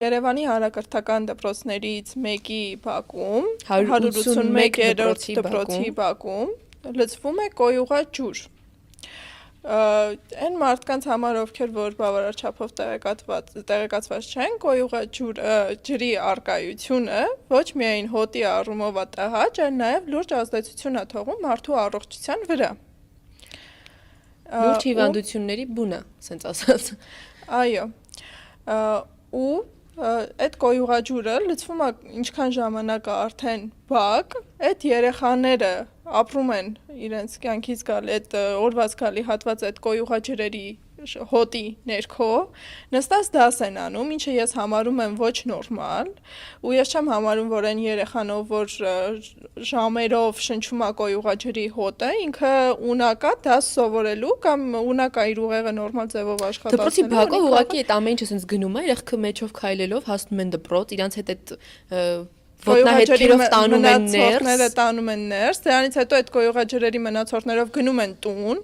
Երևանի հանրակրթական դպրոցներից մեկի բակում, 181-րդ դպրոցի բակում լցվում է կոյուղած ջուր։ Այն մարդկանց համար, ովքեր որ բավարար չափով տեղեկացված չեն, կոյուղած ջրի առկայությունը ոչ միայն հոտի առումով է տհաճ, այլ նաև լուրջ ազդեցություն է թողում մարդու առողջության վրա։ Լուրջ հիվանդությունների բուն է, ասենց ասած։ Այո։ Ու այդ կոյուղաջուրը լցվում է ինչքան ժամանակ է արդեն բակ, այդ երեխաները ապրում են իրենց կյանքից գալի այդ օրվաց գալի հատված այդ կոյուղաջրերի հոտի ներքո, նստած դաս են անում, ինչը ես համարում եմ ոչ նորմալ, ու ես չեմ համարում, որ այն երեխան, որ ժամերով շնչում է կոյուղաջրի հոտը, ինքը ունակ է դաս սովորելու կամ ունակ է իր ուղեղը նորմալ ձևով աշխատացնելու։ Դպրոցի բակով ուղղակի այդ ամեն ինչը ասենց գնում է, երեխքը մեջով քայլելով հասնում են դպրոց, իրանց հետ այդ ոտնահետքերով տանում են ներս, տանում են ներս, դրանից հետո այդ կոյուղաջրերի մնացորդներով գնում են տուն,